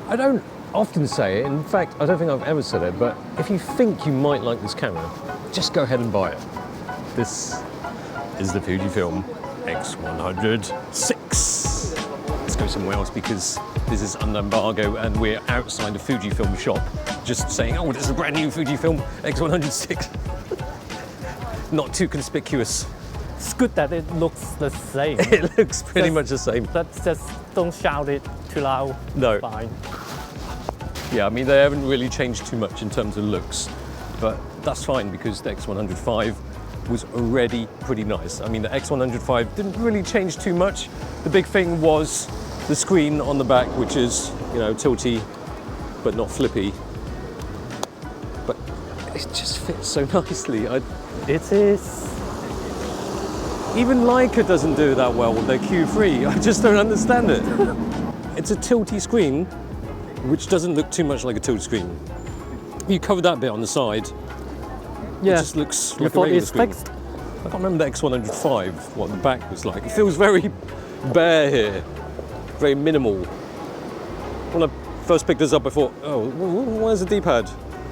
I don't often say it, in fact, I don't think I've ever said it, but if you think you might like this camera, just go ahead and buy it. This is the Fujifilm X100 6. Let's go somewhere else because this is under embargo and we're outside the Fujifilm shop just saying, oh, this is a brand new Fujifilm X100 6. Not too conspicuous. It's good that it looks the same. It looks pretty much the same. Just don't shout it too loud. No. Fine. Yeah, I mean, they haven't really changed too much in terms of looks, but that's fine because the X105 was already pretty nice. I mean, the X105 didn't really change too much. The big thing was the screen on the back, which is, you know, tilty, but not flippy. But it just fits so nicely. It is. Even Leica doesn't do that well with their Q3. I just don't understand it. It's a tilty screen, which doesn't look too much like a tilt screen. You cover that bit on the side, Yeah. it just looks You like a thought regular it's screen. fixed? I can't remember the X105, what the back was like. It feels very bare here, very minimal. When I first picked this up, I thought, oh, where's the D-pad?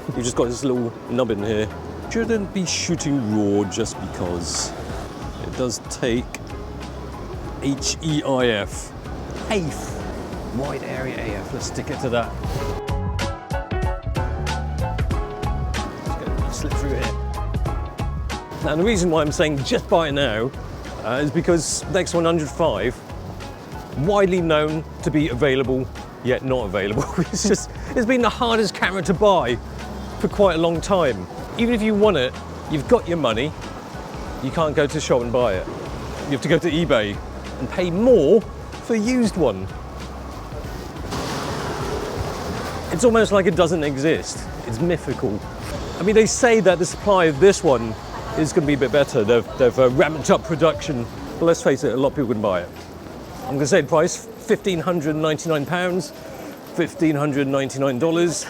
You've just got this little nubbin here. Shouldn't be shooting raw just because. It does take HEIF, wide area AF. Let's stick it to that. Let's slip through here. Now the reason why I'm saying just buy it now is because the X105, widely known to be available yet not available. It's been the hardest camera to buy for quite a long time. Even if you want it, you've got your money. You can't go to the shop and buy it. You have to go to eBay and pay more for a used one. It's almost like it doesn't exist. It's mythical. I mean, they say that the supply of this one is going to be a bit better. They've ramped up production. But let's face it, a lot of people can buy it. I'm going to say the price, £1,599, $1,599,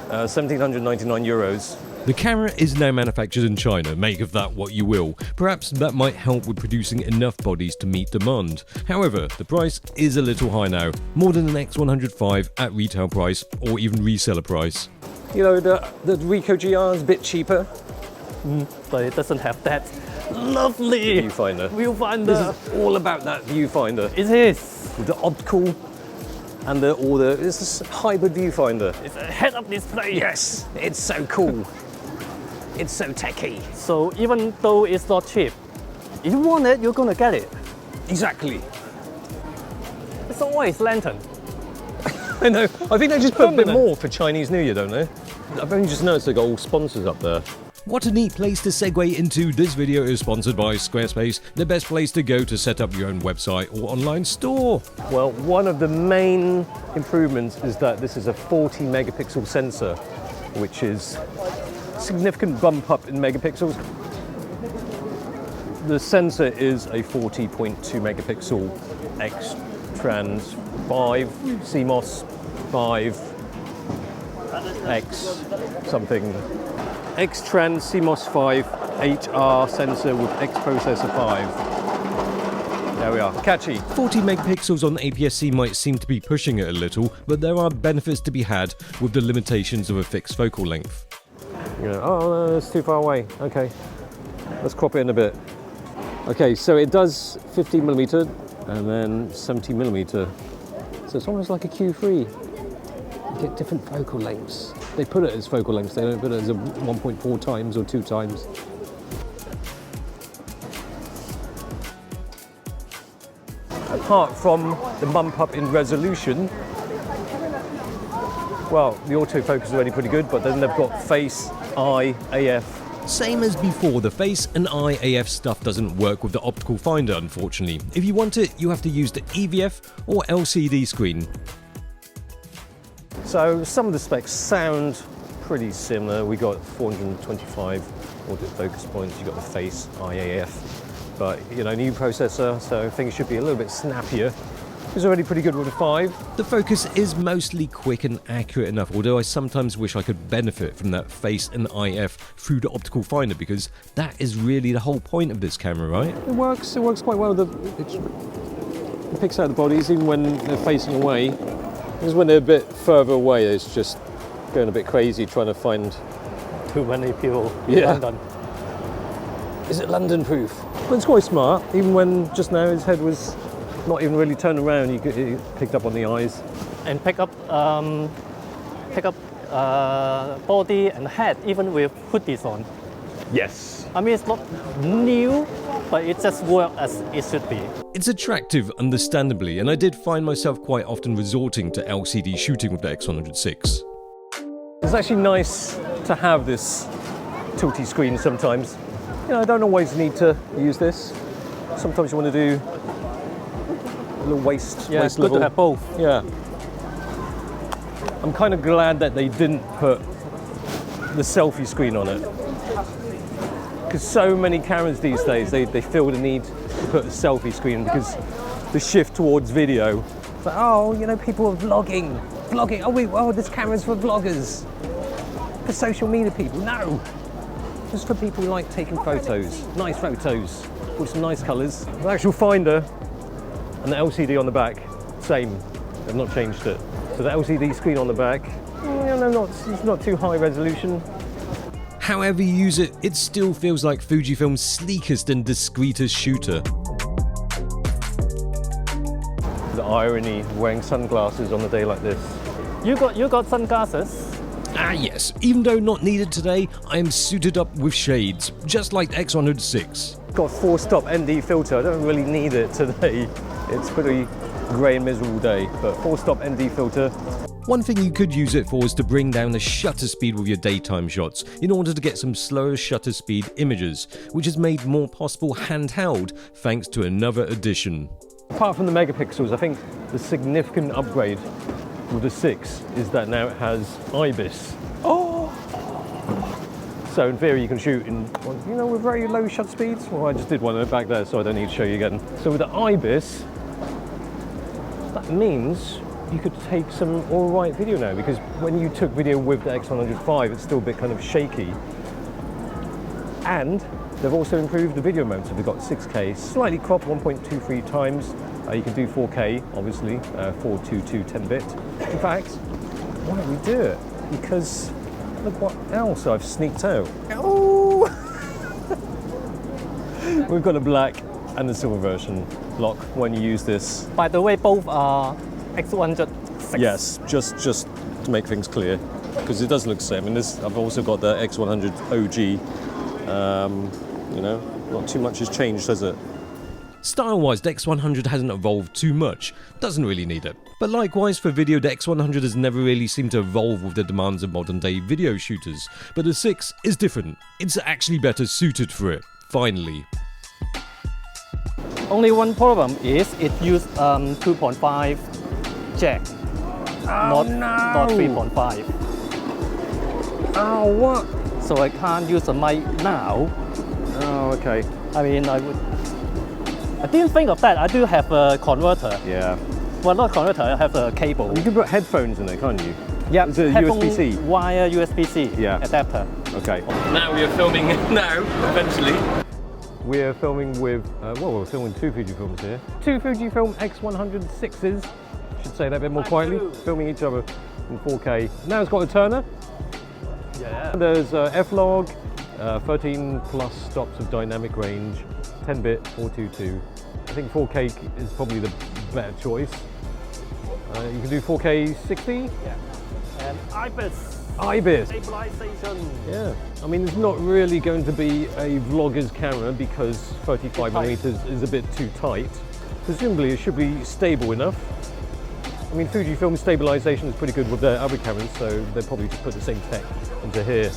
€1,799. The camera is now manufactured in China, make of that what you will. Perhaps that might help with producing enough bodies to meet demand. However, the price is a little high now, more than an X105 at retail price or even reseller price. You know, the Ricoh GR is a bit cheaper. But it doesn't have that lovely Viewfinder. viewfinder. This is all about that viewfinder. It is. With the optical and it's this hybrid viewfinder. It's a head-up display. Yes, it's so cool. It's so techy. So even though it's not cheap, if you want it, you're gonna get it. Exactly. It's always lantern. I know. I think they just put a bit more for Chinese New Year, don't they? I've only just noticed they got all sponsors up there. What a neat place to segue into. This video is sponsored by Squarespace, the best place to go to set up your own website or online store. Well, one of the main improvements is that this is a 40 megapixel sensor, which is a significant bump up in megapixels. The sensor is a 40.2 megapixel X-Trans 5 CMOS 5 X something. X-Trans CMOS 5 8R sensor with X processor 5. There we are, catchy. 40 megapixels on APS-C might seem to be pushing it a little, but there are benefits to be had with the limitations of a fixed focal length. You know, oh, no, that's too far away. Okay, let's crop it in a bit. Okay, so it does 15mm and then 70mm. So it's almost like a Q3. You get different focal lengths. They put it as focal lengths, they don't put it as a 1.4 times or 2 times. Apart from the bump up in resolution, well, the autofocus is already pretty good, but then they've got face, eye, AF. Same as before, the face and eye AF stuff doesn't work with the optical finder, unfortunately. If you want it, you have to use the EVF or LCD screen. So some of the specs sound pretty similar. We got 425 autofocus points, you got the face, eye, AF. But, you know, new processor, so things should be a little bit snappier. It's already pretty good with a 5. The focus is mostly quick and accurate enough, although I sometimes wish I could benefit from that face and IF through the optical finder, because that is really the whole point of this camera, right? It works quite well. It picks out the bodies even when they're facing away. Because when they're a bit further away, it's just going a bit crazy trying to find. Too many people in Yeah. London. Is it London proof? But it's quite smart. Even when just now his head was not even really turned around, he picked up on the eyes. And pick up body and head even with hoodies on. Yes. I mean, it's not new, but it just works as it should be. It's attractive, understandably, and I did find myself quite often resorting to LCD shooting with the X100 VI. It's actually nice to have this tilty screen sometimes. You know, I don't always need to use this. Sometimes you want to do a little waist Yeah, it's good level. to have both. Yeah. I'm kind of glad that they didn't put the selfie screen on it. Because so many cameras these days, they feel the need to put a selfie screen because the shift towards video. It's like, oh, you know, people are vlogging. Oh, this camera's for vloggers. For social media people. No. Just for people who like taking photos. Nice photos with some nice colours. The actual finder and the LCD on the back, same. They've not changed it. So the LCD screen on the back, it's not too high resolution. However you use it, it still feels like Fujifilm's sleekest and discreetest shooter. The irony of wearing sunglasses on a day like this. You got sunglasses? Ah yes, even though not needed today, I am suited up with shades, just like the X100 VI. Got 4-stop ND filter, I don't really need it today. It's pretty grey and miserable day, but 4-stop ND filter. One thing you could use it for is to bring down the shutter speed with your daytime shots in order to get some slower shutter speed images, which is made more possible handheld thanks to another addition. Apart from the megapixels, I think the significant upgrade with the 6 is that now it has IBIS. Oh! So in theory you can shoot in, you know, with very low shutter speeds. Well, I just did one back there, so I don't need to show you again. So with the IBIS, that means you could take some all right video now, because when you took video with the X100 V, it's still a bit kind of shaky. And they've also improved the video mode, so they've got 6K, slightly cropped 1.23 times. You can do 4K, obviously, 422 10-bit. In fact, why don't we do it? Because look what else I've sneaked out. Oh! We've got a black and the silver version lock when you use this. By the way, both are X100 VI. Yes, just to make things clear, because it does look the same. And this, I've also got the X100 OG. You know, not too much has changed, has it? Style-wise, the X100 hasn't evolved too much, doesn't really need it. But likewise for video, the X100 has never really seemed to evolve with the demands of modern day video shooters. But the 6 is different, it's actually better suited for it, finally. Only one problem is it used 2.5 jack, not 3.5. Oh, what? So I can't use the mic now. Oh, okay. I mean, I didn't think of that. I do have a converter. Yeah. Well, not converter, I have a cable. You can put headphones in it, can't you? Yeah, Is it USB-C? Wire USB-C adapter. Okay. Now we are filming now, eventually. We're filming with, well, we're filming two Fujifilms here. Two Fujifilm X100 6s. Should say that a bit more quietly. Filming each other in 4K. Now it's got a Turner. Yeah. There's F-Log, 13 plus stops of dynamic range, 10-bit, 422. I think 4K is probably the better choice. You can do 4K 60? Yeah. And IBIS. IBIS. Stabilization. Yeah. I mean, it's not really going to be a vlogger's camera because 35mm is a bit too tight. Presumably it should be stable enough. I mean, Fujifilm stabilization is pretty good with their other cameras, so they'll probably just put the same tech into here.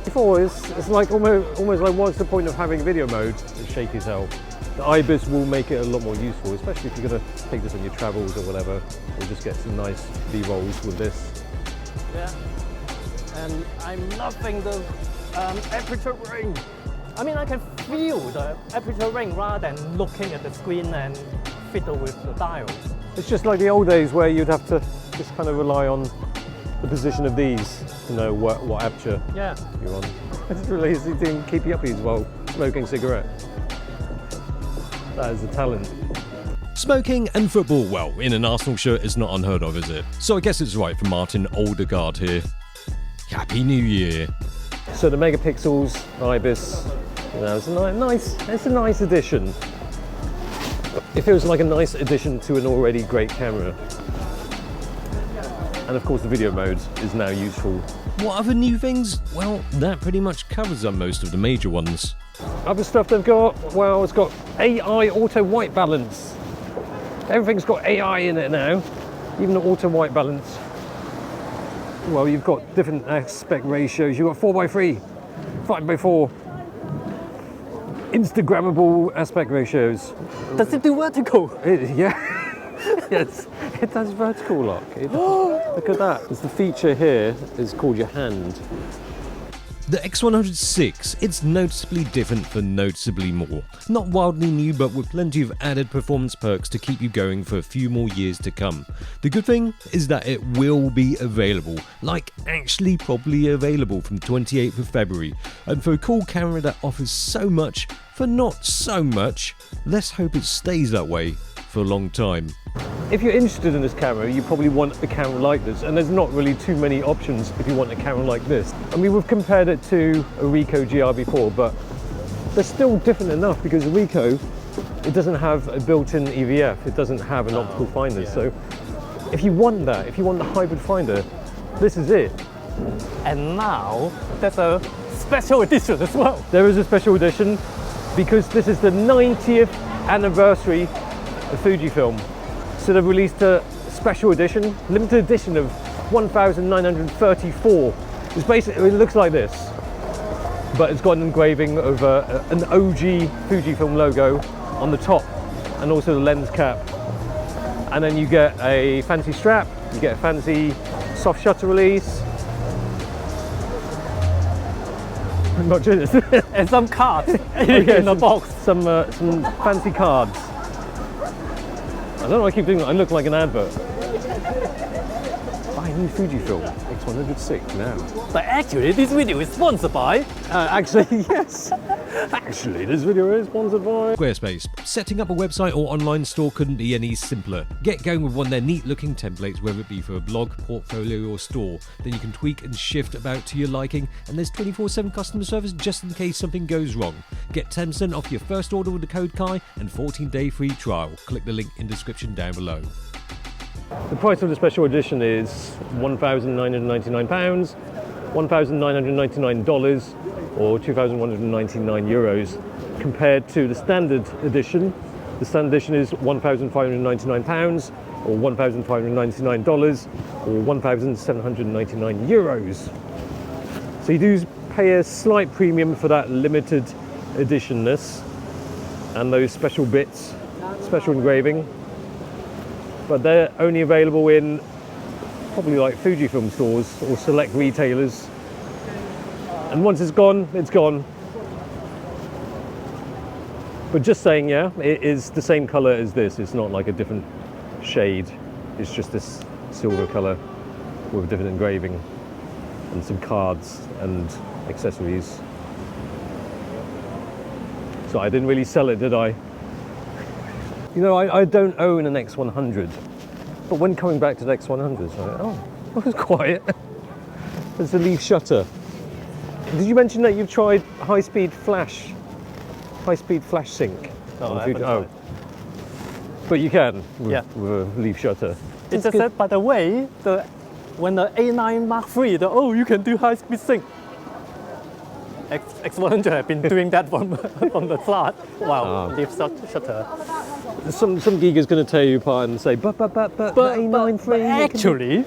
Before, it's like almost like what's the point of having video mode? It's shaky as hell. The IBIS will make it a lot more useful, especially if you're going to take this on your travels or whatever, or just get some nice B-rolls with this. Yeah. And I'm loving the aperture ring. I mean, I can feel the aperture ring rather than looking at the screen and fiddle with the dials. It's just like the old days where you'd have to just kind of rely on the position of these to know what aperture you're on. I just realised you didn't keep you up while smoking a cigarette. That is a talent. Smoking and football, well, in an Arsenal shirt is not unheard of, is it? So I guess it's right for Martin Odegaard here. Happy New Year. So the megapixels, IBIS, you know, it's a nice addition. It feels like a nice addition to an already great camera. And of course the video mode is now useful. What other new things? Well, that pretty much covers up most of the major ones. Other stuff they've got, well, it's got AI auto white balance. Everything's got AI in it now, even the auto white balance. Well, you've got different aspect ratios. You've got 4x3, 5x4, Instagrammable aspect ratios. Does it do vertical? Yeah, yes, it does vertical lock. Look at that. There's the feature here is called your hand. The X100 it's noticeably different for noticeably more. Not wildly new, but with plenty of added performance perks to keep you going for a few more years to come. The good thing is that it will be available, like actually probably available from 28th of February. And for a cool camera that offers so much for not so much, let's hope it stays that way for a long time. If you're interested in this camera, you probably want a camera like this, and there's not really too many options if you want a camera like this. I mean, we've compared it to a Ricoh GR before, but they're still different enough because a Ricoh, it doesn't have a built-in EVF, it doesn't have an optical finder. Yeah. So if you want that, if you want the hybrid finder, this is it. And now there's a special edition as well. There is a special edition because this is the 90th anniversary of Fujifilm. So they've released a special edition, limited edition of 1,934. It's basically, it looks like this, but it's got an engraving of an OG Fujifilm logo on the top and also the lens cap. And then you get a fancy strap, you get a fancy soft shutter release. Not just And some cards in the box. Some fancy cards. I don't know why I keep doing that. I look like an advert. Buy a new Fujifilm X100 now. But actually, this video is sponsored by... Actually, yes. Actually, this video is sponsored by Squarespace. Setting up a website or online store couldn't be any simpler. Get going with one of their neat looking templates, whether it be for a blog, portfolio or store. Then you can tweak and shift about to your liking, and there's 24/7 customer service just in case something goes wrong. Get 10% off your first order with the code KAI and 14-day free trial. Click the link in description down below. The price of the special edition is £1,999, $1,999 or €2,199 compared to the standard edition. The standard edition is £1,599 or $1,599 or €1,799. So you do pay a slight premium for that limited editionness and those special bits, special engraving. But they're only available in probably like Fujifilm stores or select retailers. And once it's gone, it's gone. But just saying, yeah, it is the same color as this. It's not like a different shade. It's just this silver color with a different engraving and some cards and accessories. So I didn't really sell it, did I? You know, I don't own an X100, but when coming back to the X100, I was like, oh, it was quiet. There's the leaf shutter. Did you mention that you've tried high-speed flash sync? No, on I Fuji- haven't oh. tried. But you can with, Yeah. with a leaf shutter. It's just that, by the way, when the A9 Mark III, you can do high-speed sync. X100 have been doing that from the start. Wow, leaf shutter. Some geek is going to tear you apart and say, but the A9 III.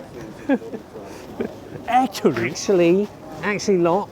Actually, Actually, lock.